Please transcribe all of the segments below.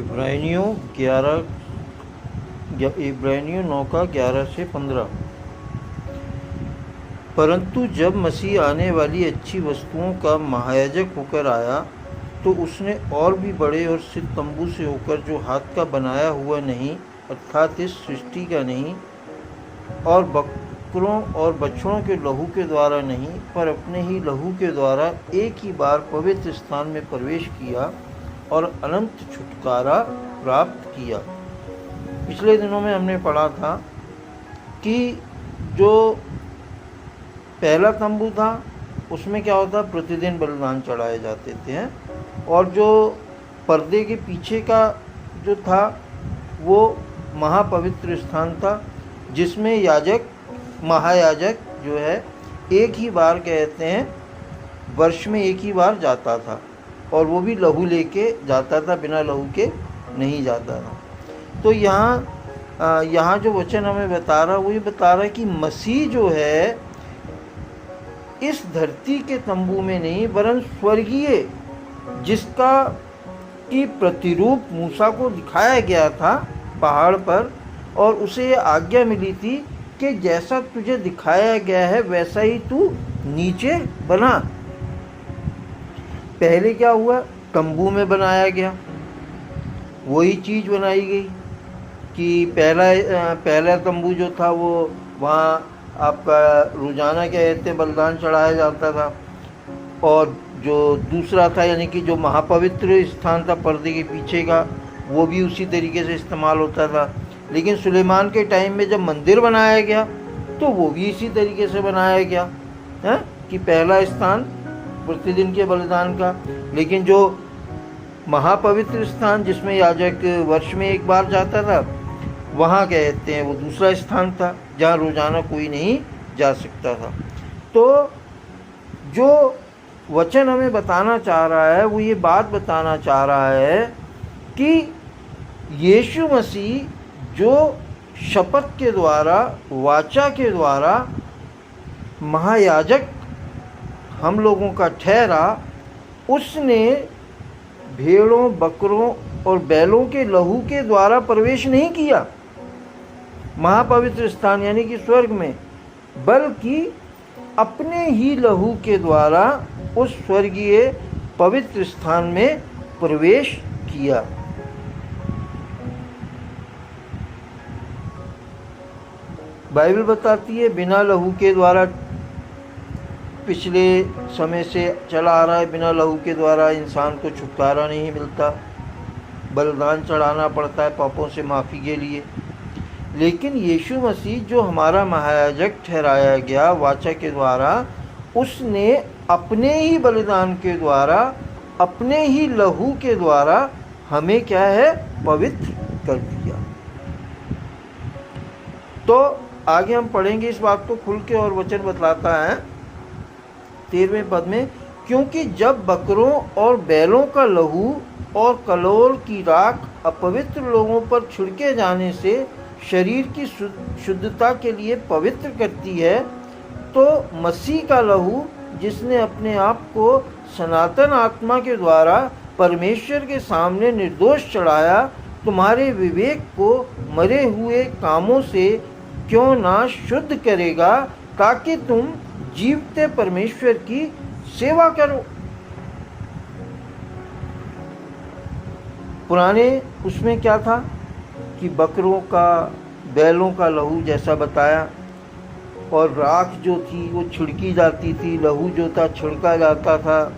इब्रानियों 9 का 11 से 15। परंतु जब मसीह आने वाली अच्छी वस्तुओं का महायाजक होकर आया तो उसने और भी बड़े और सिद्ध तंबू से होकर, जो हाथ का बनाया हुआ नहीं अर्थात इस सृष्टि का नहीं, और बकरों और बछड़ों के लहू के द्वारा नहीं, पर अपने ही लहू के द्वारा एक ही बार पवित्र स्थान में प्रवेश किया और अनंत छुटकारा प्राप्त किया। पिछले दिनों में हमने पढ़ा था कि जो पहला तंबू था उसमें क्या होता, प्रतिदिन बलिदान चढ़ाए जाते थे, और जो पर्दे के पीछे का जो था वो महापवित्र स्थान था, जिसमें याजक, महायाजक जो है एक ही बार, कहते हैं वर्ष में एक ही बार जाता था, और वो भी लहू लेके जाता था, बिना लहू के नहीं जाता था। तो यहाँ जो वचन हमें बता रहा, वो ये बता रहा है कि मसीह जो है इस धरती के तंबू में नहीं, वरन स्वर्गीय, जिसका की प्रतिरूप मूसा को दिखाया गया था पहाड़ पर, और उसे ये आज्ञा मिली थी कि जैसा तुझे दिखाया गया है वैसा ही तू नीचे बना। पहले क्या हुआ, तंबू में बनाया गया, वही चीज़ बनाई गई कि पहला तंबू जो था वो वहाँ आपका रोज़ाना क्या कहते बलिदान चढ़ाया जाता था, और जो दूसरा था यानी कि जो महापवित्र स्थान था पर्दे के पीछे का, वो भी उसी तरीके से इस्तेमाल होता था। लेकिन सुलेमान के टाइम में जब मंदिर बनाया गया तो वो भी इसी तरीके से बनाया गया है कि पहला स्थान प्रतिदिन के बलिदान का, लेकिन जो महापवित्र स्थान जिसमें याजक वर्ष में एक बार जाता था, वहाँ कहते हैं वो दूसरा स्थान था जहाँ रोज़ाना कोई नहीं जा सकता था। तो जो वचन हमें बताना चाह रहा है वो ये बात बताना चाह रहा है कि यीशु मसीह जो शपथ के द्वारा, वाचा के द्वारा महायाजक हम लोगों का ठहरा, उसने भेड़ों, बकरों और बैलों के लहू के द्वारा प्रवेश नहीं किया महापवित्र स्थान यानी कि स्वर्ग में, बल्कि अपने ही लहू के द्वारा उस स्वर्गीय पवित्र स्थान में प्रवेश किया। बाइबल बताती है बिना लहू के द्वारा, पिछले समय से चला आ रहा है, बिना लहू के द्वारा इंसान को छुटकारा नहीं मिलता, बलिदान चढ़ाना पड़ता है पापों से माफ़ी के लिए। लेकिन यीशु मसीह जो हमारा महायाजक ठहराया गया वाचा के द्वारा, उसने अपने ही बलिदान के द्वारा, अपने ही लहू के द्वारा हमें क्या है, पवित्र कर दिया। तो आगे हम पढ़ेंगे इस बात को खुल के, और वचन बतलाता है 13वें पद में, क्योंकि जब बकरों और बैलों का लहू और कलोल की राख अपवित्र लोगों पर छिड़के जाने से शरीर की शुद्धता के लिए पवित्र करती है, तो मसीह का लहू जिसने अपने आप को सनातन आत्मा के द्वारा परमेश्वर के सामने निर्दोष चढ़ाया, तुम्हारे विवेक को मरे हुए कामों से क्यों ना शुद्ध करेगा, ताकि तुम जीवते परमेश्वर की सेवा करो। पुराने उसमें क्या था कि बकरों का, बैलों का लहू जैसा बताया, और राख जो थी वो छिड़की जाती थी, लहू जो था छिड़का जाता था,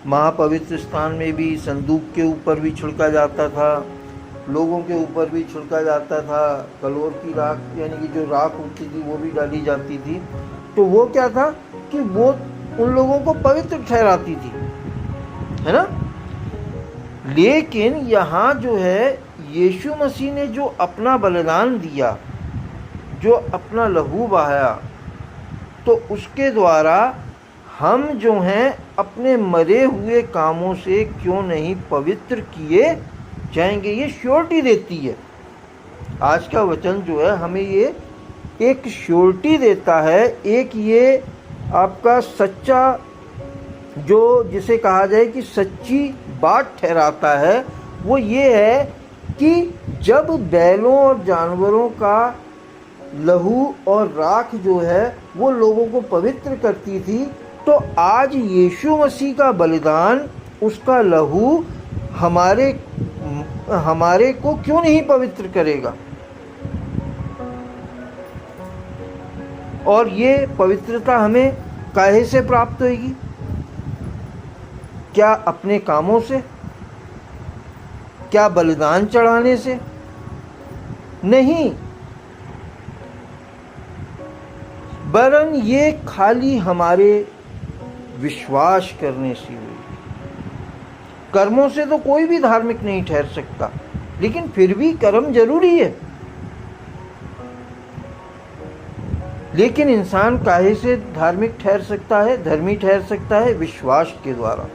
महापवित्र स्थान में भी संदूक के ऊपर भी छिड़का जाता था, लोगों के ऊपर भी छिड़का जाता था, कलोर की राख यानी कि जो राख होती थी वो भी डाली जाती थी। तो वो क्या था कि वो उन लोगों को पवित्र ठहराती थी, है ना। लेकिन यहाँ जो है यीशु मसीह ने जो अपना बलिदान दिया, जो अपना लहू बहाया, तो उसके द्वारा हम जो हैं अपने मरे हुए कामों से क्यों नहीं पवित्र किए जाएंगे। ये श्योरिटी देती है। आज का वचन जो है हमें ये एक श्योरिटी देता है, एक ये आपका सच्चा, जो जिसे कहा जाए कि सच्ची बात ठहराता है, वो ये है कि जब बैलों और जानवरों का लहू और राख जो है वो लोगों को पवित्र करती थी, तो आज यीशु मसीह का बलिदान, उसका लहू हमारे को क्यों नहीं पवित्र करेगा? और ये पवित्रता हमें काहे से प्राप्त होगी? क्या अपने कामों से? क्या बलिदान चढ़ाने से? नहीं, वरन ये खाली हमारे विश्वास करने से हुई। कर्मों से तो कोई भी धार्मिक नहीं ठहर सकता, लेकिन फिर भी कर्म जरूरी है। लेकिन इंसान काहे से धार्मिक ठहर सकता है, धर्मी ठहर सकता है? विश्वास के द्वारा।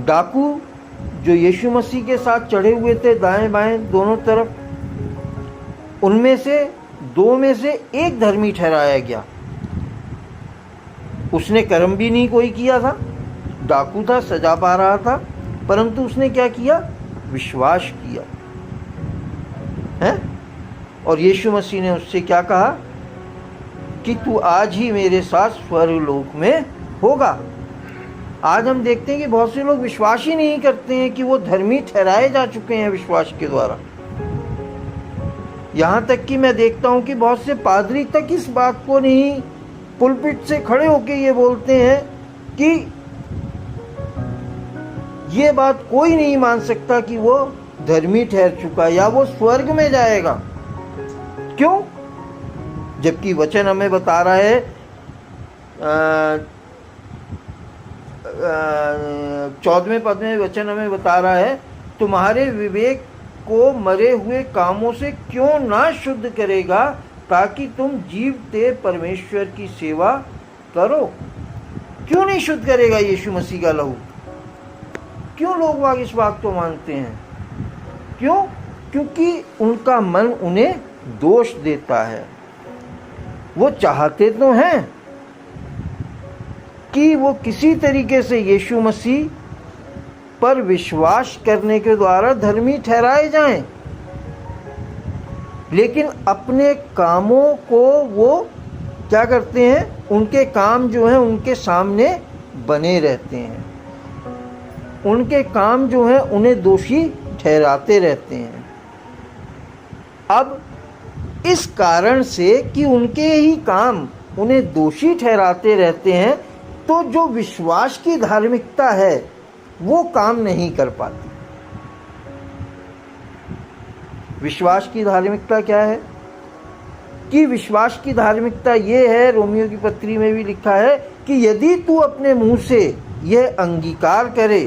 डाकू जो यीशु मसीह के साथ चढ़े हुए थे दाएं बाएं दोनों तरफ, उनमें से दो में से एक धर्मी ठहराया गया। उसने कर्म भी नहीं कोई किया था, डाकू था, सजा पा रहा था, परंतु उसने क्या किया? विश्वास किया है। और यीशु मसीह ने उससे क्या कहा कि तू आज ही मेरे साथ स्वर्गलोक में होगा। आज हम देखते हैं कि बहुत से लोग विश्वास ही नहीं करते हैं कि वो धर्मी ठहराए जा चुके हैं विश्वास के द्वारा। यहाँ तक कि मैं देखता हूँ कि बहुत से पादरी तक इस बात को नहीं, पुलपिट से खड़े होकर ये बोलते हैं कि ये बात कोई नहीं मान सकता कि वो धर्मी ठहर चुका या वो स्वर्ग में जाएगा। क्यों? जबकि वचन हमें बता रहा है, 14वें पद में वचन हमें बता रहा है, तुम्हारे विवेक को मरे हुए कामों से क्यों ना शुद्ध करेगा, ताकि तुम जीवते परमेश्वर की सेवा करो। क्यों नहीं शुद्ध करेगा यीशु मसीह का लहू? क्यों लोग वाग इस बात को मानते हैं? क्यों? क्योंकि उनका मन उन्हें दोष देता है। वो चाहते तो हैं कि वो किसी तरीके से यीशु मसीह पर विश्वास करने के द्वारा धर्मी ठहराए जाएं, लेकिन अपने कामों को वो क्या करते हैं? उनके काम जो हैं उनके सामने बने रहते हैं, उनके काम जो हैं उन्हें दोषी ठहराते रहते हैं। अब इस कारण से कि उनके ही काम उन्हें दोषी ठहराते रहते हैं, तो जो विश्वास की धार्मिकता है वो काम नहीं कर पाती। विश्वास की धार्मिकता क्या है? कि विश्वास की धार्मिकता ये है, रोमियो की पत्री में भी लिखा है कि यदि तू अपने मुंह से यह अंगीकार करे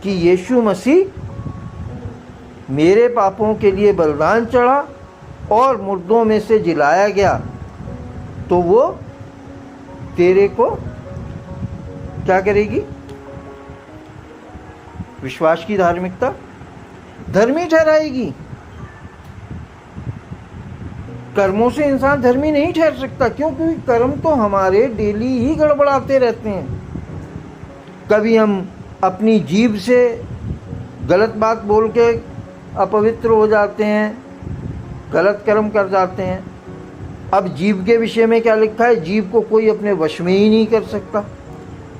कि यीशु मसीह मेरे पापों के लिए बलिदान चढ़ा और मुर्दों में से जिलाया गया, तो वो तेरे को क्या करेगी? विश्वास की धार्मिकता धर्मी ठहराएगी। कर्मों से इंसान धर्मी नहीं ठहर सकता। क्यों? क्योंकि कर्म तो हमारे डेली ही गड़बड़ाते रहते हैं। कभी हम अपनी जीभ से गलत बात बोल के अपवित्र हो जाते हैं, गलत कर्म कर जाते हैं। अब जीभ के विषय में क्या लिखा है? जीभ को कोई अपने वश में ही नहीं कर सकता,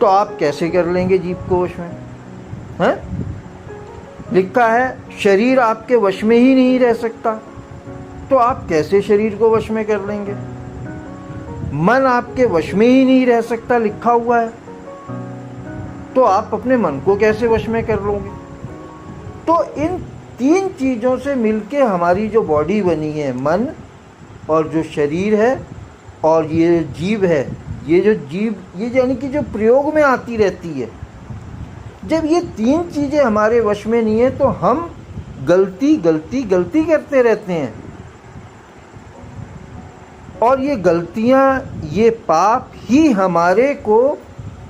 तो आप कैसे कर लेंगे जीभ को वश में? हैं? लिखा है शरीर आपके वश में ही नहीं रह सकता, तो आप कैसे शरीर को वश में कर लेंगे? मन आपके वश में ही नहीं रह सकता, लिखा हुआ है, तो आप अपने मन को कैसे वश में कर लोगे? तो इन तीन चीज़ों से मिलके हमारी जो बॉडी बनी है, मन और जो शरीर है और ये जीभ है, ये जो जीभ, ये यानी कि जो प्रयोग में आती रहती है, जब ये तीन चीज़ें हमारे वश में नहीं है तो हम गलती गलती गलती करते रहते हैं। और ये गलतियाँ, ये पाप ही हमारे को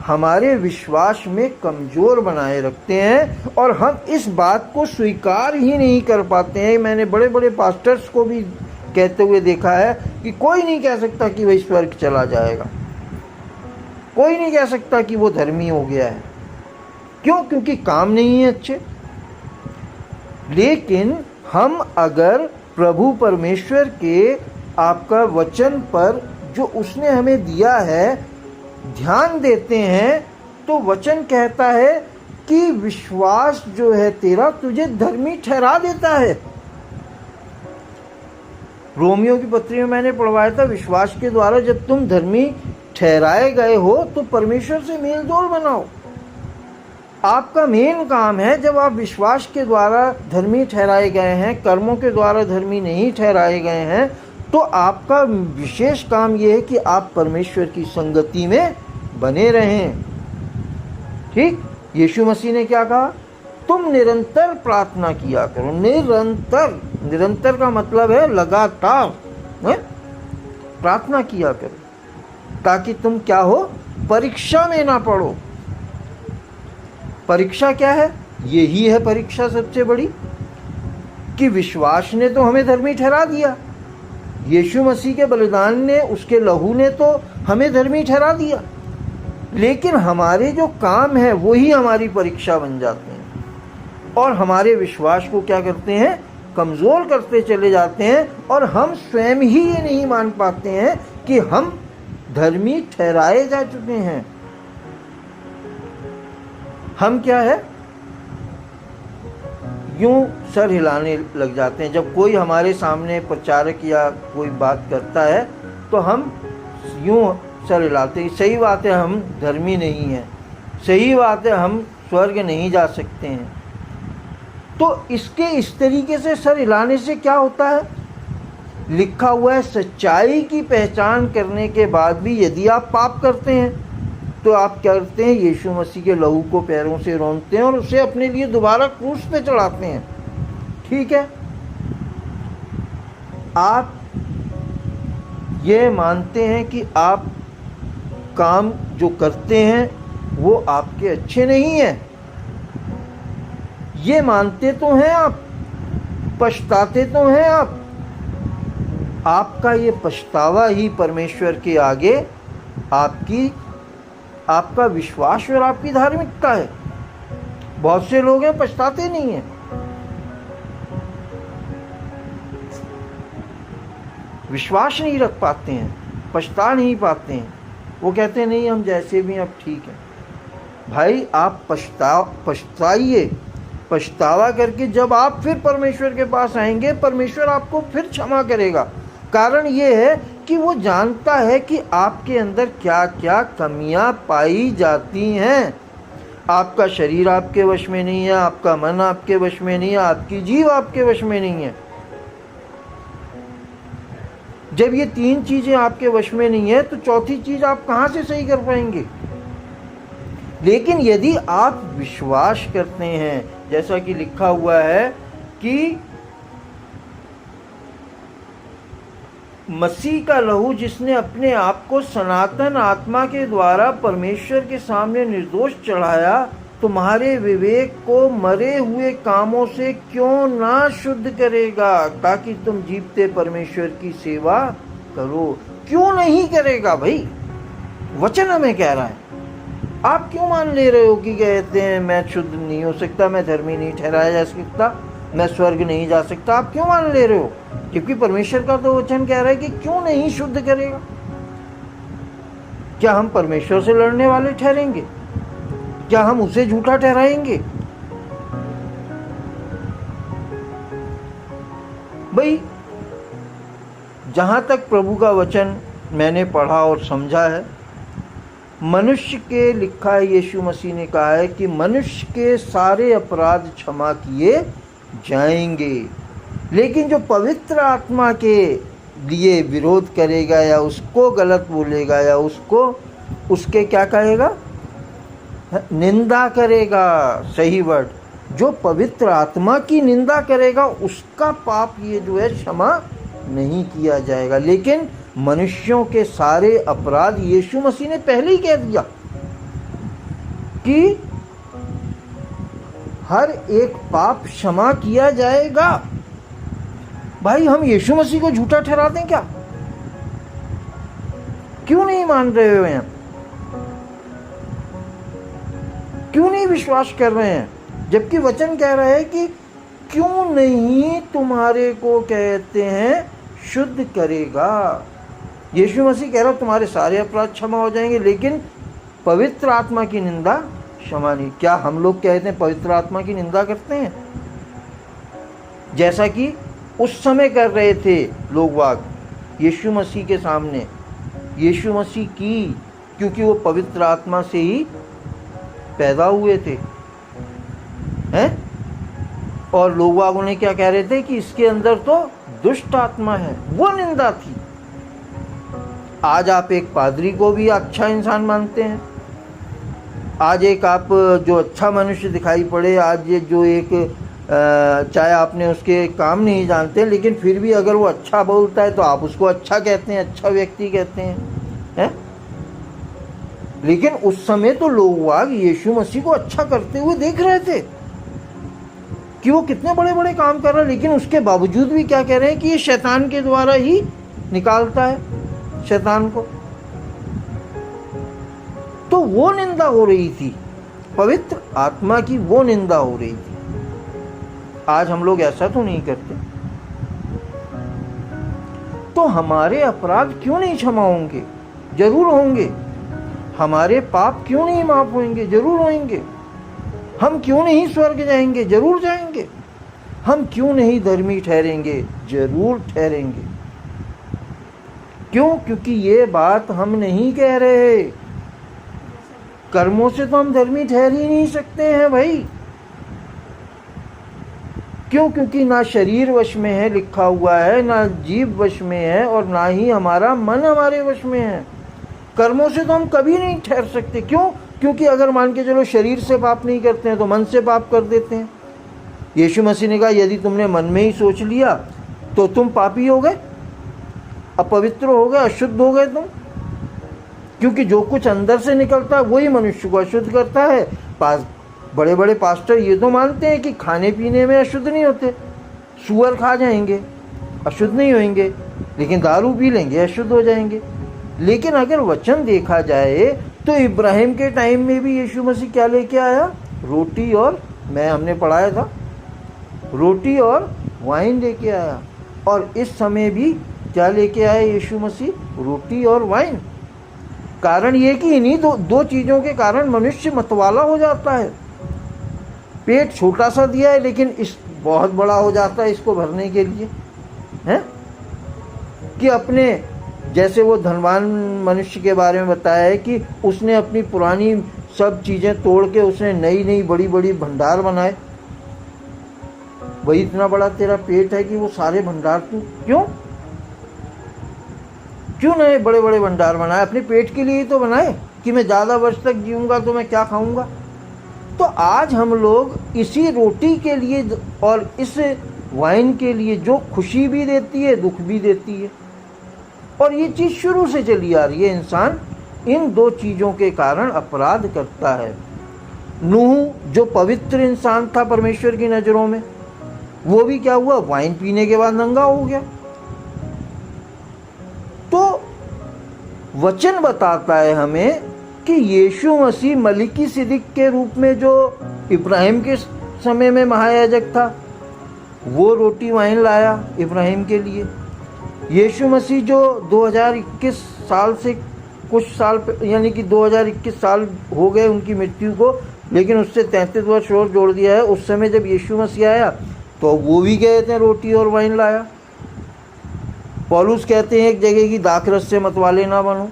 हमारे विश्वास में कमज़ोर बनाए रखते हैं और हम इस बात को स्वीकार ही नहीं कर पाते हैं। मैंने बड़े बड़े पास्टर्स को भी कहते हुए देखा है कि कोई नहीं कह सकता कि वह स्वर्ग चला जाएगा, कोई नहीं कह सकता कि वो धर्मी हो गया है। क्यों? क्योंकि काम नहीं है अच्छे, लेकिन हम अगर प्रभु परमेश्वर के आपका वचन पर जो उसने हमें दिया है ध्यान देते हैं, तो वचन कहता है कि विश्वास जो है तेरा तुझे धर्मी ठहरा देता है। रोमियो की पत्री में मैंने पढ़वाया था, विश्वास के द्वारा जब तुम धर्मी ठहराए गए हो तो परमेश्वर से मेल जोल बनाओ। आपका मेन काम है, जब आप विश्वास के द्वारा धर्मी ठहराए गए हैं, कर्मों के द्वारा धर्मी नहीं ठहराए गए हैं, तो आपका विशेष काम यह है कि आप परमेश्वर की संगति में बने रहें। ठीक, यीशु मसीह ने क्या कहा? तुम निरंतर प्रार्थना किया करो। निरंतर, निरंतर का मतलब है लगातार प्रार्थना किया करो, ताकि तुम क्या हो, परीक्षा में ना पड़ो। परीक्षा क्या है? यही है परीक्षा सबसे बड़ी, कि विश्वास ने तो हमें धर्मी ठहरा दिया, यीशु मसीह के बलिदान ने, उसके लहू ने तो हमें धर्मी ठहरा दिया, लेकिन हमारे जो काम है वही हमारी परीक्षा बन जाते हैं और हमारे विश्वास को क्या करते हैं, कमज़ोर करते चले जाते हैं, और हम स्वयं ही ये नहीं मान पाते हैं कि हम धर्मी ठहराए जा चुके हैं। हम क्या है, यूं सर हिलाने लग जाते हैं। जब कोई हमारे सामने प्रचारक या कोई बात करता है तो हम यूं सर हिलाते हैं, सही बात है हम धर्मी नहीं हैं, सही बात है हम स्वर्ग नहीं जा सकते हैं। तो इसके इस तरीके से सर हिलाने से क्या होता है? लिखा हुआ है, सच्चाई की पहचान करने के बाद भी यदि आप पाप करते हैं तो आप क्या करते हैं, यीशु मसीह के लहू को पैरों से रौंदते हैं और उसे अपने लिए दोबारा क्रूस पे चढ़ाते हैं। ठीक है, आप ये मानते हैं कि आप काम जो करते हैं वो आपके अच्छे नहीं हैं, ये मानते तो हैं आप, पछताते तो हैं आप। आपका ये पछतावा ही परमेश्वर के आगे आपका विश्वास और आपकी धार्मिकता है। बहुत से लोग हैं पछताते नहीं हैं, विश्वास नहीं रख पाते हैं, पछता नहीं पाते हैं। वो कहते हैं नहीं हम जैसे भी अब ठीक है। भाई आप पछताइए, पछतावा करके जब आप फिर परमेश्वर के पास आएंगे, परमेश्वर आपको फिर क्षमा करेगा। कारण ये है कि वो जानता है कि आपके अंदर क्या क्या कमियां पाई जाती हैं। आपका शरीर आपके वश में नहीं है, आपका मन आपके वश में नहीं है, आपकी जीव आपके वश में नहीं है। जब ये तीन चीजें आपके वश में नहीं है तो चौथी चीज आप कहां से सही कर पाएंगे? लेकिन यदि आप विश्वास करते हैं, जैसा कि लिखा हुआ है कि मसीह का लहू जिसने अपने आप को सनातन आत्मा के द्वारा परमेश्वर के सामने निर्दोष चढ़ाया, तुम्हारे विवेक को मरे हुए कामों से क्यों ना शुद्ध करेगा, ताकि तुम जीवते परमेश्वर की सेवा करो। क्यों नहीं करेगा भाई? वचन हमें कह रहा है। आप क्यों मान ले रहे हो कि कहते हैं मैं शुद्ध नहीं हो सकता, मैं धर्मी नहीं ठहराया जा सकता, मैं स्वर्ग नहीं जा सकता? आप क्यों मान ले रहे हो? क्योंकि परमेश्वर का तो वचन कह रहा है कि क्यों नहीं शुद्ध करेगा। क्या हम परमेश्वर से लड़ने वाले ठहरेंगे? क्या हम उसे झूठा ठहराएंगे? भाई जहां तक प्रभु का वचन मैंने पढ़ा और समझा है, मनुष्य के, लिखा है यीशु मसीह ने कहा है कि मनुष्य के सारे अपराध क्षमा किए जाएंगे, लेकिन जो पवित्र आत्मा के लिए विरोध करेगा या उसको गलत बोलेगा या उसके क्या कहेगा, निंदा करेगा, सही वर्ड, जो पवित्र आत्मा की निंदा करेगा उसका पाप ये जो है क्षमा नहीं किया जाएगा। लेकिन मनुष्यों के सारे अपराध यीशु मसीह ने पहले ही कह दिया कि हर एक पाप क्षमा किया जाएगा। भाई हम यीशु मसीह को झूठा ठहरा दें क्या? क्यों नहीं मान रहे हो हैं? क्यों नहीं विश्वास कर रहे हैं? जबकि वचन कह रहा है कि क्यों नहीं तुम्हारे को कहते हैं शुद्ध करेगा। यीशु मसीह कह रहा तुम्हारे सारे अपराध क्षमा हो जाएंगे, लेकिन पवित्र आत्मा की निंदा क्षमा नहीं। क्या हम लोग कहते हैं पवित्र आत्मा की निंदा करते हैं? जैसा कि उस समय कर रहे थे लोग वाग यीशु मसीह के सामने। यीशु मसीह की, क्योंकि वो पवित्र आत्मा से ही पैदा हुए थे, हैं? और लोग वाग उन्हें क्या कह रहे थे कि इसके अंदर तो दुष्ट आत्मा है, वो निंदा थी। आज आप एक पादरी को भी अच्छा इंसान मानते हैं, आज एक आप जो अच्छा मनुष्य दिखाई पड़े, आज ये जो एक चाहे आपने उसके काम नहीं जानते, लेकिन फिर भी अगर वो अच्छा बोलता है तो आप उसको अच्छा कहते हैं, अच्छा व्यक्ति कहते हैं। लेकिन उस समय तो लोग वाग यीशु मसीह को अच्छा करते हुए देख रहे थे कि वो कितने बड़े बड़े काम कर रहा है, लेकिन उसके बावजूद भी क्या कह रहे हैं कि ये शैतान के द्वारा ही निकालता है शैतान को। तो वो निंदा हो रही थी, पवित्र आत्मा की वो निंदा हो रही थी। आज हम लोग ऐसा तो नहीं करते। तो हमारे अपराध क्यों नहीं क्षमा होंगे? जरूर होंगे। हमारे पाप क्यों नहीं माफ होंगे? जरूर होंगे। हम क्यों नहीं स्वर्ग जाएंगे? जरूर जाएंगे। हम क्यों नहीं धर्मी ठहरेंगे? जरूर ठहरेंगे। क्यों? क्योंकि ये बात हम नहीं कह रहे। कर्मों से तो हम धर्मी ठहर ही नहीं सकते हैं भाई। क्यों? क्योंकि ना शरीर वश में है लिखा हुआ है, ना जीव वश में है, और ना ही हमारा मन हमारे वश में है। कर्मों से तो हम कभी नहीं ठहर सकते। क्यों? क्योंकि अगर मान के चलो शरीर से पाप नहीं करते हैं तो मन से पाप कर देते हैं। यीशु मसीह ने कहा यदि तुमने मन में ही सोच लिया तो तुम पापी हो गए, अपवित्र हो गए, अशुद्ध हो गए तुम। क्योंकि जो कुछ अंदर से निकलता है वही मनुष्य को अशुद्ध करता है। बड़े बड़े पास्टर ये तो मानते हैं कि खाने पीने में अशुद्ध नहीं होते, सूअर खा जाएंगे अशुद्ध नहीं होंगे, लेकिन दारू पी लेंगे अशुद्ध हो जाएंगे। लेकिन अगर वचन देखा जाए तो इब्राहिम के टाइम में भी यीशु मसीह क्या लेके आया? रोटी और, मैं हमने पढ़ाया था, रोटी और वाइन लेके आया। और इस समय भी क्या लेके आया यीशु मसीह? रोटी और वाइन। कारण ये कि इन्हीं दो चीज़ों के कारण मनुष्य मतवाला हो जाता है। पेट छोटा सा दिया है लेकिन इस बहुत बड़ा हो जाता है इसको भरने के लिए, हैं? कि अपने, जैसे वो धनवान मनुष्य के बारे में बताया है कि उसने अपनी पुरानी सब चीज़ें तोड़ के उसने नई नई बड़ी बड़ी भंडार बनाए। वही इतना बड़ा तेरा पेट है कि वो सारे भंडार तू क्यों नए बड़े बड़े भंडार बनाए? अपने पेट के लिए ही तो बनाए कि मैं ज़्यादा वर्ष तक जीऊँगा तो मैं क्या खाऊँगा। तो आज हम लोग इसी रोटी के लिए और इस वाइन के लिए, जो खुशी भी देती है दुख भी देती है, और ये चीज़ शुरू से चली आ रही है, इंसान इन दो चीज़ों के कारण अपराध करता है। नूह जो पवित्र इंसान था परमेश्वर की नज़रों में, वो भी क्या हुआ? वाइन पीने के बाद नंगा हो गया। तो वचन बताता है हमें कि यीशु मसीह मलिकी सिदिक के रूप में जो इब्राहिम के समय में महायाजक था, वो रोटी वाइन लाया इब्राहिम के लिए। यीशु मसीह जो 2021 साल से कुछ साल, यानी कि 2021 साल हो गए उनकी मृत्यु को, लेकिन उससे 33 वर्ष और जोड़ दिया है। उस समय जब यीशु मसीह आया तो वो भी गए थे रोटी और वाइन लाया। पौलुस कहते हैं एक जगह की दाखरस से मतवाले ना बनो,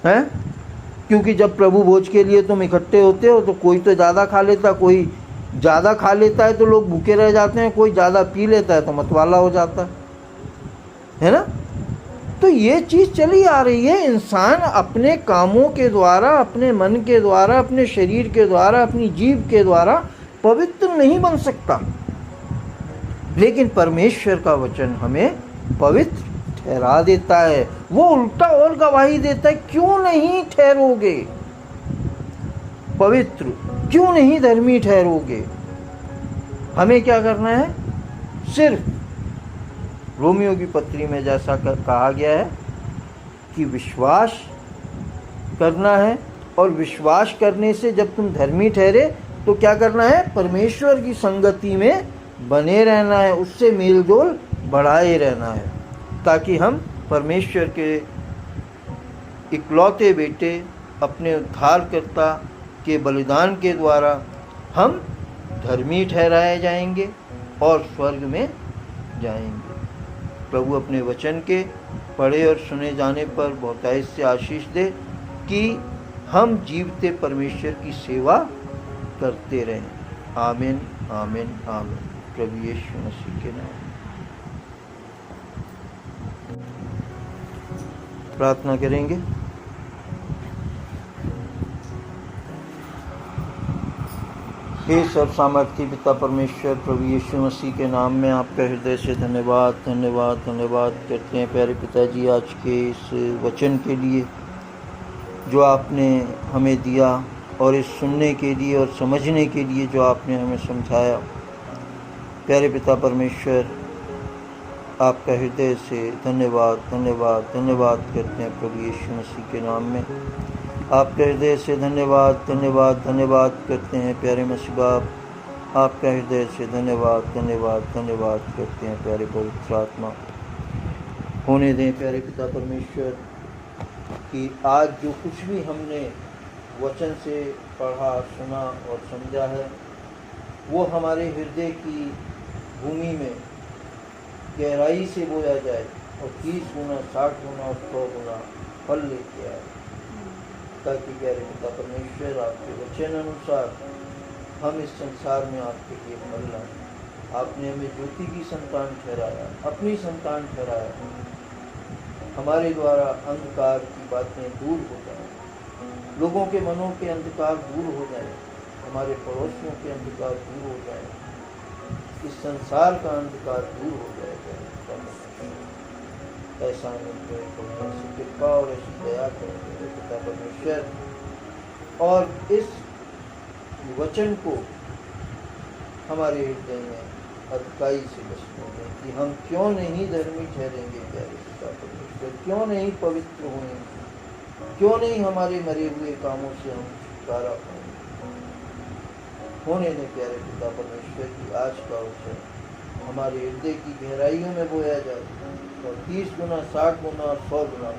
हैं? क्योंकि जब प्रभु भोज के लिए तुम इकट्ठे होते हो तो कोई तो ज़्यादा खा लेता, कोई ज़्यादा खा लेता है तो लोग भूखे रह जाते हैं, कोई ज़्यादा पी लेता है तो मतवाला हो जाता है ना। तो ये चीज़ चली आ रही है। इंसान अपने कामों के द्वारा, अपने मन के द्वारा, अपने शरीर के द्वारा, अपनी जीभ के द्वारा पवित्र नहीं बन सकता, लेकिन परमेश्वर का वचन हमें पवित्र ठहरा देता है। वो उल्टा और गवाही देता है, क्यों नहीं ठहरोगे पवित्र, क्यों नहीं धर्मी ठहरोगे। हमें क्या करना है? सिर्फ रोमियो की पत्री में जैसा कहा गया है कि विश्वास करना है, और विश्वास करने से जब तुम धर्मी ठहरे तो क्या करना है? परमेश्वर की संगति में बने रहना है, उससे मेल जोल बढ़ाए रहना है, ताकि हम परमेश्वर के इकलौते बेटे अपने उद्धारकर्ता के बलिदान के द्वारा हम धर्मी ठहराए जाएंगे और स्वर्ग में जाएंगे। प्रभु अपने वचन के पढ़े और सुने जाने पर बहुतायत से आशीष दे कि हम जीवते परमेश्वर की सेवा करते रहें। आमीन, आमीन, आमीन। प्रभु यीशु मसीह के नाम। प्रार्थना करेंगे। हे सर्व सामर्थी पिता परमेश्वर, प्रभु यीशु मसीह के नाम में आपका हृदय से धन्यवाद धन्यवाद धन्यवाद करते हैं प्यारे पिताजी, आज के इस वचन के लिए जो आपने हमें दिया और इस सुनने के लिए और समझने के लिए जो आपने हमें समझाया। प्यारे पिता परमेश्वर, आपका हृदय से धन्यवाद धन्यवाद धन्यवाद करते हैं प्रभु यीशु मसीह के नाम में। आपके हृदय से धन्यवाद धन्यवाद धन्यवाद करते हैं प्यारे मसीह बाप। आपका हृदय से धन्यवाद धन्यवाद धन्यवाद करते हैं प्यारे पवित्र आत्मा। होने दें प्यारे पिता परमेश्वर कि आज जो कुछ भी हमने वचन से पढ़ा, सुना और समझा है, वो हमारे हृदय की भूमि में गहराई से बोया जाए और 30 गुना 60 गुना और 100 गुना फल लेके आए, ताकि प्यारे पिता परमेश्वर आपके वचन अनुसार हम इस संसार में आपके लिए फल लाएं। आपने हमें ज्योति की संतान ठहराया, अपनी संतान ठहराया। हमारे द्वारा अंधकार की बातें दूर हो जाए, लोगों के मनों के अंधकार दूर हो जाए, हमारे पड़ोसियों के अंधकार दूर हो जाए, इस संसार का अंधकार दूर हो जाएगा। ऐसा ऐसी कृपा और ऐसी दया करें पिता परमेश्वर, और इस वचन को हमारे हृदय में अधिकाई से बसने दें कि हम क्यों नहीं धर्मी ठहरेंगे प्यारे पिता परमेश्वर, क्यों नहीं पवित्र होंगे, क्यों नहीं हमारे मरे हुए कामों से हम छुटकारा पाएंगे। होने दें प्यारे पिता परमेश्वर की आज का वचन हमारे हृदय की गहराइयों में बोया जाए और 30 गुना 60 गुना और 100 गुना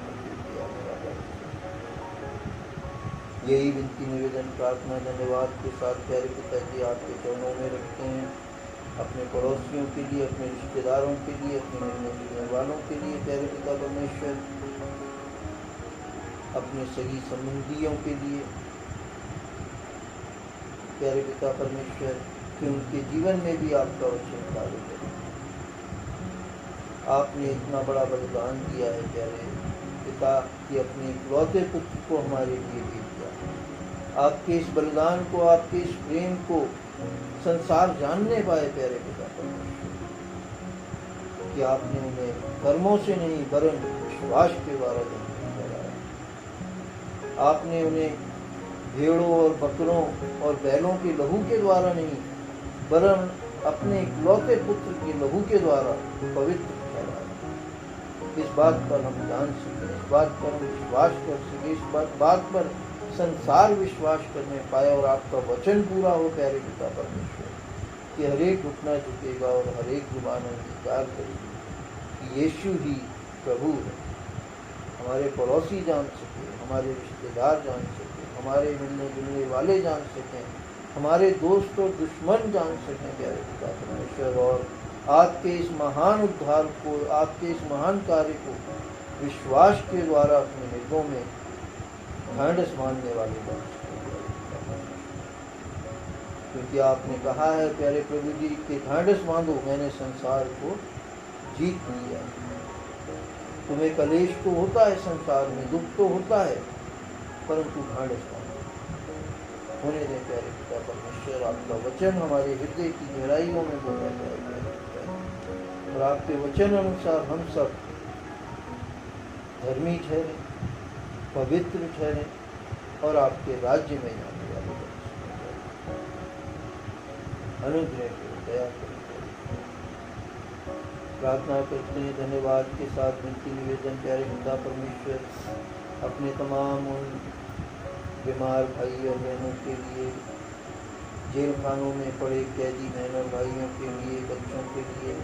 यही विनती निवेदन प्रार्थना धन्यवाद के साथ प्यारे पिताजी आपके चरणों में रखते हैं। अपने पड़ोसियों के लिए, अपने रिश्तेदारों के लिए, अपने मिलने जुलने वालों के लिए प्यारे पिता परमेश्वर, अपने सही संबंधियों के लिए प्यारे पिता परमेश्वर, कि उनके जीवन में भी आपका वचन कार्य करे। आपने इतना बड़ा बलिदान दिया है प्यारे पिता कि अपने इकलौते पुत्र को हमारे लिए दे दिया। आपके इस बलिदान को, आपके इस प्रेम को संसार जानने पाए प्यारे पिता परमेश्वर, कि आपने उन्हें कर्मों से नहीं वरन विश्वास के द्वारा जन्म दिलाया। आपने उन्हें भेड़ों और बकरों और बैलों के लहू के द्वारा नहीं वरन अपने इकलौते पुत्र के लहू के द्वारा पवित्र ठहराया। इस बात पर हम जान सकें, इस बात पर हम विश्वास कर सकें, इस बात पर संसार विश्वास करने पाए और आपका वचन पूरा हो प्यारे पिता परमेश्वर, कि हर एक घुटना झुकेगा और हर एक जुबान अंगीकार करेगी कि यीशु ही प्रभु है। हमारे पड़ोसी जान सके, हमारे रिश्तेदार जान सके, हमारे मिलने जुलने वाले जान सकें, हमारे दोस्त और दुश्मन जान सकें प्यारे पिता परमेश्वर, और आपके इस महान उद्धार को, आपके इस महान कार्य को विश्वास के द्वारा अपने हृदयों में ढांढस मानने वाले बन सकें। क्योंकि आपने कहा है प्यारे प्रभु जी कि ढांढस बांधो, मैंने संसार को जीत लिया। तुम्हें कलेश तो होता है, संसार में दुख तो होता है, परंतु ढांढस बांधो। होने दें प्यारे पिता परमेश्वर, आपका वचन हमारे हृदय की गहराइयों में बोला जाएगा और आपके वचन अनुसार हम सब धर्मी ठहरे, पवित्र ठहरे और आपके राज्य में जाने वाले अनुग्रह करें, दया करें। प्रार्थना करते हैं धन्यवाद के साथ विनती निवेदन प्यारे पिता परमेश्वर, अपने तमाम उन बीमार भाई और बहनों के लिए जेल खानों में पड़े कैदी बहन और भाइयों के लिए, बच्चों के लिए,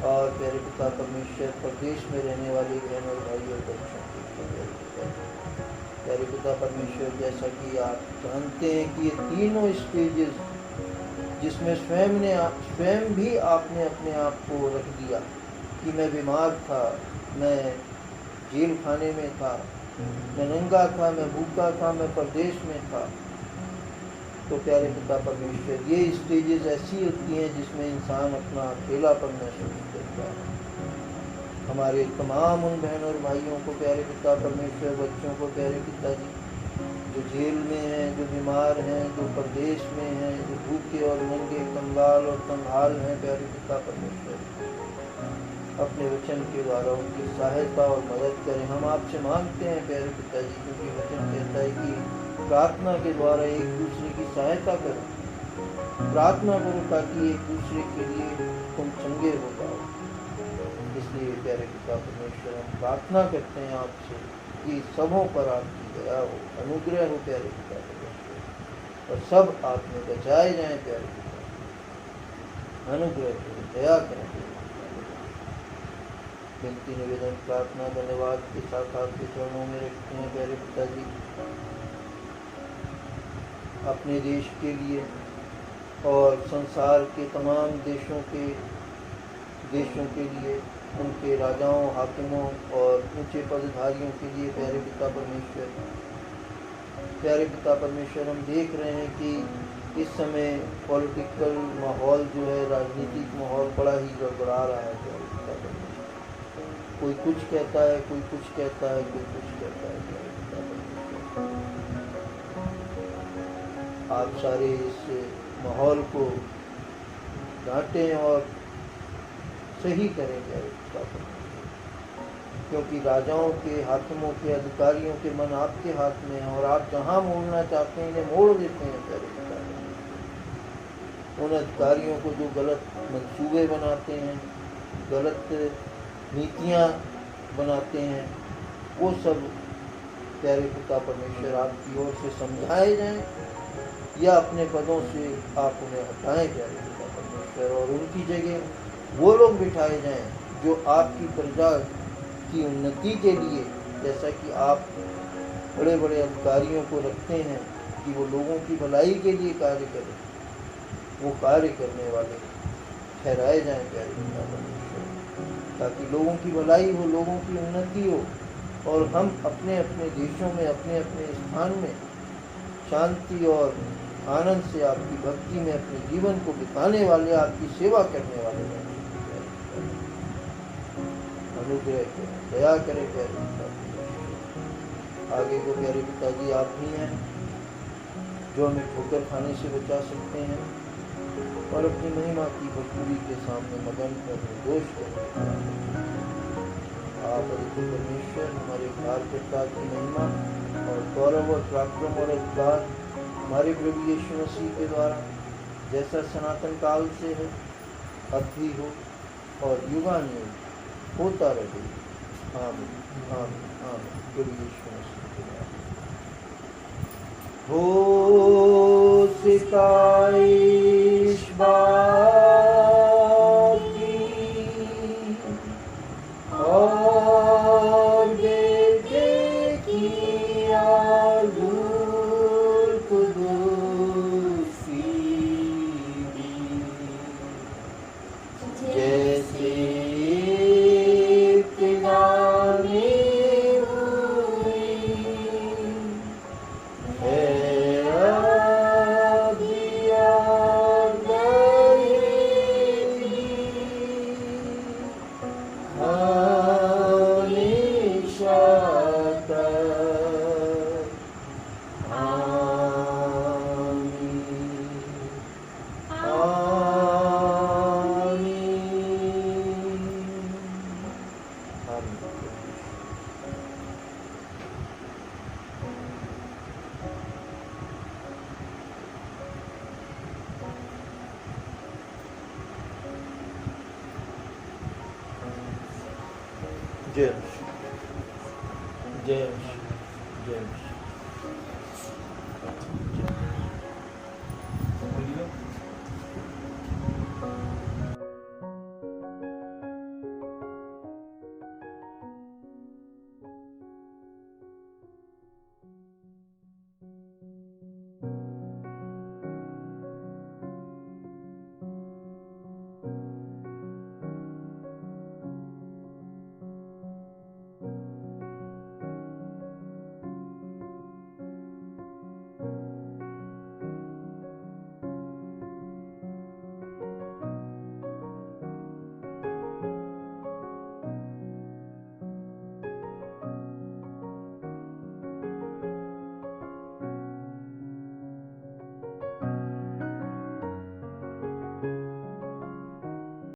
और प्यारे पिता परमेश्वर प्रदेश में रहने वाले बहन और भाई और बच्चों के लिए। प्यारे पिता परमेश्वर, जैसा कि आप जानते हैं कि ये तीनों स्टेजेस जिसमें स्वयं भी आपने अपने आप को रख दिया कि मैं बीमार था, मैं जेल खाने में था, मैं नंगा था, मैं भूखा था, मैं परदेश में था। तो प्यारे पिता परमेश्वर, ये स्टेजेस ऐसी होती हैं जिसमें इंसान अपना अकेलापन महसूस करता है। हमारे तमाम उन बहन और भाइयों को प्यारे पिता परमेश्वर, बच्चों को प्यारे पिताजी, जो जेल में हैं, जो बीमार हैं, जो परदेश में हैं, जो भूखे और नंगे, कंगाल और कंगाल हैं, प्यारे पिता परमेश्वर, अपने वचन के द्वारा उनकी सहायता और मदद करें। हम आपसे मांगते हैं प्यारे पिताजी, क्योंकि वचन कहता है कि प्रार्थना के द्वारा एक दूसरे की सहायता करो, प्रार्थना करो ताकि एक दूसरे के लिए तुम चंगे हो जाओ। इसलिए प्यारे पिता परमेश्वर, हम प्रार्थना करते हैं आपसे कि सबों पर आपकी दया हो, अनुग्रह हो प्यारे पिता परमेश्वर, और सब आप में बचाए जाएं प्यारे पिता, अनुग्रह करें, दया करें। विनती निवेदन प्रार्थना धन्यवाद के साथ आपके चरणों में रखते हैं प्यारे पिताजी, अपने देश के लिए और संसार के तमाम देशों के लिए, उनके राजाओं, हाकिमों और ऊंचे पदधारियों के लिए प्यारे पिता परमेश्वर। प्यारे पिता परमेश्वर, हम देख रहे हैं कि इस समय पॉलिटिकल माहौल जो है, राजनीतिक माहौल बड़ा ही गड़बड़ा रहा है प्यारे पिता परमेश्वर। कोई कुछ कहता है, कोई कुछ कहता है, कोई कुछ कहता है प्यारे पिता परमेश्वर। आप सारे इस माहौल को डांटें और सही करें प्यारे पिता परमेश्वर, क्योंकि राजाओं के, हाकिमों के, अधिकारियों के मन आपके हाथ में है और आप जहाँ मोड़ना चाहते हैं इन्हें मोड़ देते हैं प्यारे पिता परमेश्वर। उन अधिकारियों को जो गलत मंसूबे बनाते हैं, गलत नीतियाँ बनाते हैं, वो सब प्यारे पिता परमेश्वर आपकी ओर से समझाए जाएं या अपने पदों से आप उन्हें हटाएं प्यारे पिता परमेश्वर, और उनकी जगह वो लोग बिठाए जाएं जो आपकी प्रजा की उन्नति के लिए, जैसा कि आप बड़े बड़े अधिकारियों को रखते हैं कि वो लोगों की भलाई के लिए कार्य करें, वो कार्य करने वाले ठहराए जाएं प्यारे पिता परमेश्वर, ताकि लोगों की भलाई हो, लोगों की उन्नति हो, और हम अपने अपने देशों में, अपने अपने स्थान में शांति और आनंद से आपकी भक्ति में अपने जीवन को बिताने वाले, आपकी सेवा करने वाले हैं। अनुग्रह करें, दया करें प्यारे पिता। आगे को प्यारे पिताजी आप ही हैं जो हमें ठोकर खाने से बचा सकते हैं और अपनी महिमा की भरपूरी के सामने मगन कर निर्दोष करें। आप अधिक परमेश्वर, हमारे उद्धारकर्ता की महिमा और गौरव और पराक्रम और अधिकार हमारे प्रभु यीशु मसीह के द्वारा जैसा सनातन काल से है, अब भी हो और युगानुयुग होता रहे। आमीन, आमीन, आमीन। प्रभु यीशु मसीह के द्वारा हो सिताइश और बेटे की आलूल कुदूसी जैसे इब्तिदाई हुई है, अब याद रहेगी हमेशा तक। आमीन, आमीन, आमीन। जय श्री, जय श्री, जय श्री।